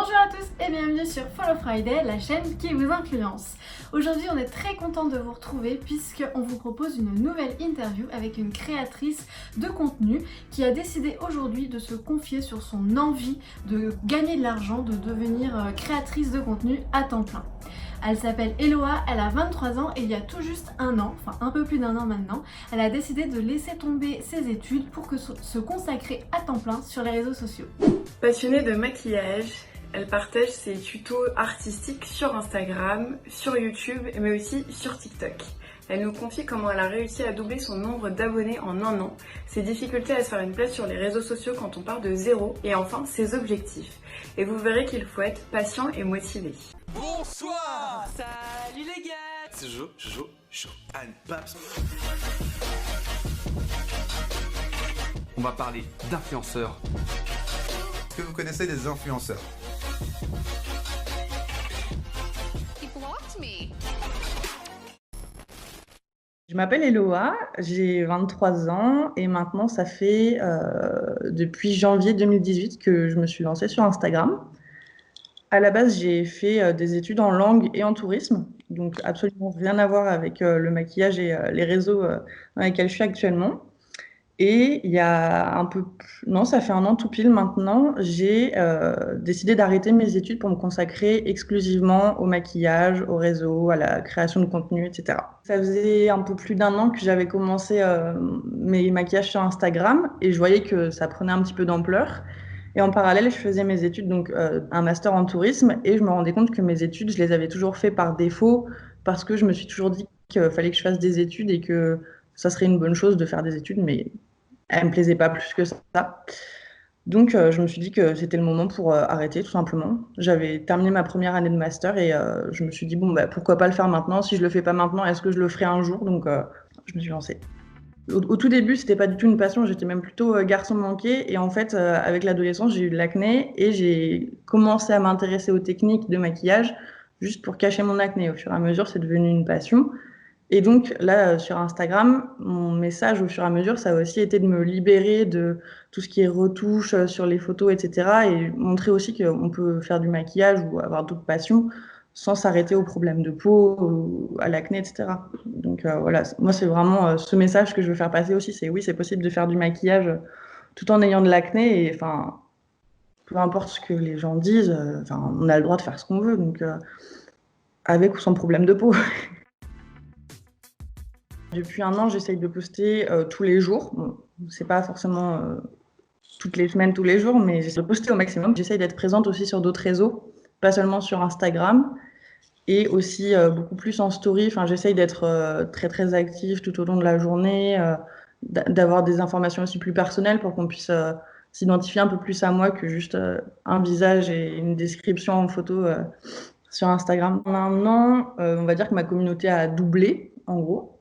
Bonjour à tous et bienvenue sur Follow Friday, la chaîne qui vous influence. Aujourd'hui on est très content de vous retrouver puisqu'on vous propose une nouvelle interview avec une créatrice de contenu qui a décidé aujourd'hui de se confier sur son envie de gagner de l'argent, de devenir créatrice de contenu à temps plein. Elle s'appelle Eloa, elle a 23 ans et il y a tout juste un an, enfin un peu plus d'un an maintenant, elle a décidé de laisser tomber ses études pour se consacrer à temps plein sur les réseaux sociaux. Passionnée de maquillage, elle partage ses tutos artistiques sur Instagram, sur YouTube, mais aussi sur TikTok. Elle nous confie comment elle a réussi à doubler son nombre d'abonnés en un an, ses difficultés à se faire une place sur les réseaux sociaux quand on part de zéro, et enfin ses objectifs. Et vous verrez qu'il faut être patient et motivé. Bonsoir. Salut les gars. C'est Joe, Anne Paps. On va parler d'influenceurs. Est-ce que vous connaissez des influenceurs? Je m'appelle Eloa, j'ai 23 ans et maintenant ça fait depuis janvier 2018 que je me suis lancée sur Instagram. À la base, j'ai fait des études en langue et en tourisme, donc absolument rien à voir avec le maquillage et les réseaux dans lesquels je suis actuellement. Et il y a non, ça fait un an tout pile maintenant, j'ai décidé d'arrêter mes études pour me consacrer exclusivement au maquillage, au réseau, à la création de contenu, etc. Ça faisait un peu plus d'un an que j'avais commencé mes maquillages sur Instagram et je voyais que ça prenait un petit peu d'ampleur. Et en parallèle, je faisais mes études, donc un master en tourisme, et je me rendais compte que mes études, je les avais toujours fait par défaut parce que je me suis toujours dit qu'il fallait que je fasse des études et que ça serait une bonne chose de faire des études, mais elle me plaisait pas plus que ça. Donc, je me suis dit que c'était le moment pour arrêter, tout simplement. J'avais terminé ma première année de master et je me suis dit, bon, bah, pourquoi pas le faire maintenant? Si je le fais pas maintenant, est-ce que je le ferai un jour? Donc, je me suis lancée. Au tout début, c'était pas du tout une passion, j'étais même plutôt garçon manqué. Et en fait, avec l'adolescence, j'ai eu de l'acné et j'ai commencé à m'intéresser aux techniques de maquillage juste pour cacher mon acné. Au fur et à mesure, c'est devenu une passion. Et donc là, sur Instagram, mon message au fur et à mesure, ça a aussi été de me libérer de tout ce qui est retouche sur les photos, etc. Et montrer aussi qu'on peut faire du maquillage ou avoir d'autres passions sans s'arrêter aux problèmes de peau, à l'acné, etc. Donc voilà, moi c'est vraiment ce message que je veux faire passer aussi, c'est oui, c'est possible de faire du maquillage tout en ayant de l'acné et enfin, peu importe ce que les gens disent, on a le droit de faire ce qu'on veut, donc avec ou sans problème de peau. Depuis un an, j'essaye de poster tous les jours. Bon, c'est pas forcément toutes les semaines, tous les jours, mais j'essaie de poster au maximum. J'essaye d'être présente aussi sur d'autres réseaux, pas seulement sur Instagram, et aussi beaucoup plus en story. Enfin, j'essaye d'être très très active tout au long de la journée, d'avoir des informations aussi plus personnelles pour qu'on puisse s'identifier un peu plus à moi que juste un visage et une description en photo sur Instagram. En un an, on va dire que ma communauté a doublé, en gros.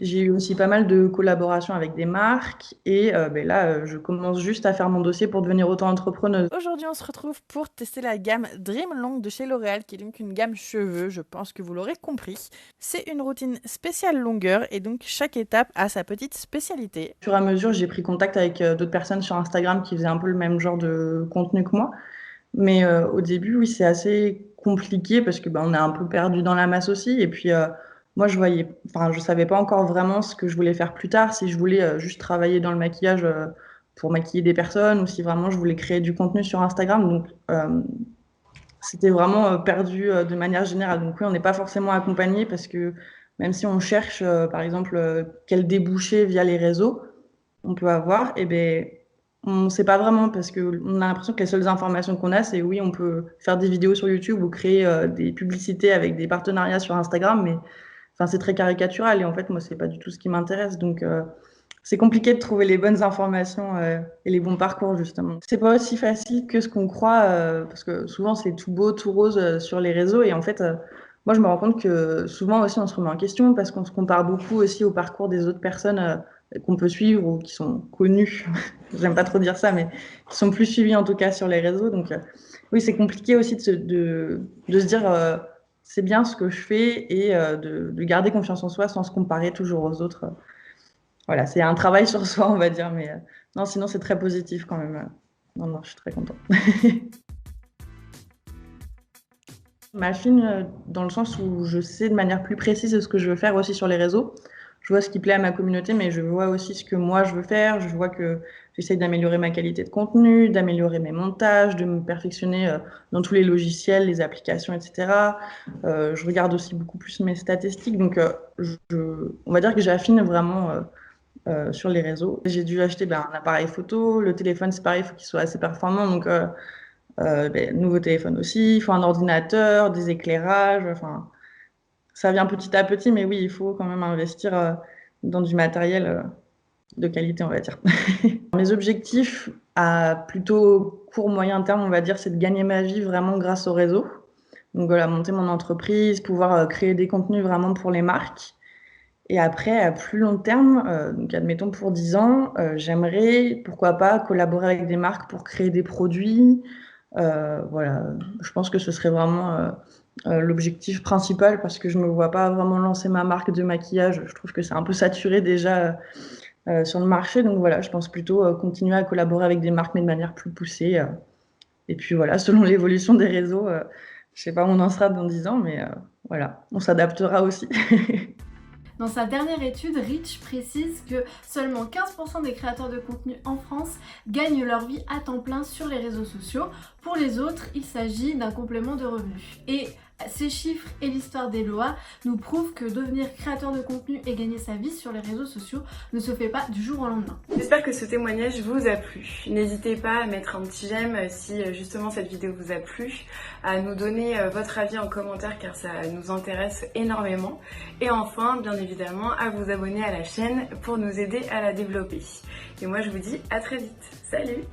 J'ai eu aussi pas mal de collaborations avec des marques et là, je commence juste à faire mon dossier pour devenir auto-entrepreneuse. Aujourd'hui, on se retrouve pour tester la gamme Dream Long de chez L'Oréal, qui est donc une gamme cheveux, je pense que vous l'aurez compris. C'est une routine spéciale longueur et donc chaque étape a sa petite spécialité. Au fur et à mesure, j'ai pris contact avec d'autres personnes sur Instagram qui faisaient un peu le même genre de contenu que moi. Mais au début, oui, c'est assez compliqué parce que on est un peu perdu dans la masse aussi. Et puis, moi, je savais pas encore vraiment ce que je voulais faire plus tard, si je voulais juste travailler dans le maquillage pour maquiller des personnes ou si vraiment je voulais créer du contenu sur Instagram. Donc, c'était vraiment perdu de manière générale. Donc, oui, on n'est pas forcément accompagné parce que même si on cherche, par exemple, quel débouché via les réseaux on peut avoir, on ne sait pas vraiment parce qu'on a l'impression que les seules informations qu'on a, c'est oui, on peut faire des vidéos sur YouTube ou créer des publicités avec des partenariats sur Instagram, mais c'est très caricatural et en fait, moi, c'est pas du tout ce qui m'intéresse. Donc, c'est compliqué de trouver les bonnes informations et les bons parcours, justement. C'est pas aussi facile que ce qu'on croit parce que souvent, c'est tout beau, tout rose sur les réseaux et en fait, moi, je me rends compte que souvent aussi, on se remet en question parce qu'on se compare beaucoup aussi au parcours des autres personnes qu'on peut suivre ou qui sont connues. J'aime pas trop dire ça, mais qui sont plus suivies en tout cas sur les réseaux. Donc, oui, c'est compliqué aussi de se dire c'est bien ce que je fais et de garder confiance en soi sans se comparer toujours aux autres. Voilà, c'est un travail sur soi, on va dire, mais non, sinon c'est très positif quand même. Non, je suis très contente. Je m'affine dans le sens où je sais de manière plus précise ce que je veux faire aussi sur les réseaux. Je vois ce qui plaît à ma communauté, mais je vois aussi ce que moi je veux faire. Je vois que j'essaye d'améliorer ma qualité de contenu, d'améliorer mes montages, de me perfectionner dans tous les logiciels, les applications, etc. Je regarde aussi beaucoup plus mes statistiques. Donc, on va dire que j'affine vraiment sur les réseaux. J'ai dû acheter un appareil photo. Le téléphone, c'est pareil, il faut qu'il soit assez performant. Donc, nouveau téléphone aussi. Il faut un ordinateur, des éclairages. Enfin, ça vient petit à petit, mais oui, il faut quand même investir dans du matériel de qualité, on va dire. Mes objectifs à plutôt court, moyen terme, on va dire, c'est de gagner ma vie vraiment grâce au réseau. Donc voilà, monter mon entreprise, pouvoir créer des contenus vraiment pour les marques. Et après, à plus long terme, donc admettons pour 10 ans, j'aimerais, pourquoi pas, collaborer avec des marques pour créer des produits. Voilà, je pense que ce serait vraiment l'objectif principal parce que je me vois pas vraiment lancer ma marque de maquillage. Je trouve que c'est un peu saturé déjà sur le marché. Donc voilà, je pense plutôt continuer à collaborer avec des marques mais de manière plus poussée. Et puis voilà, selon l'évolution des réseaux, je sais pas où on en sera dans 10 ans, mais voilà, on s'adaptera aussi. Dans sa dernière étude, Rich précise que seulement 15% des créateurs de contenu en France gagnent leur vie à temps plein sur les réseaux sociaux. Pour les autres, il s'agit d'un complément de revenus. Et ces chiffres et l'histoire d'Eloa nous prouvent que devenir créateur de contenu et gagner sa vie sur les réseaux sociaux ne se fait pas du jour au lendemain. J'espère que ce témoignage vous a plu. N'hésitez pas à mettre un petit j'aime si justement cette vidéo vous a plu, à nous donner votre avis en commentaire car ça nous intéresse énormément. Et enfin, bien évidemment, à vous abonner à la chaîne pour nous aider à la développer. Et moi je vous dis à très vite. Salut!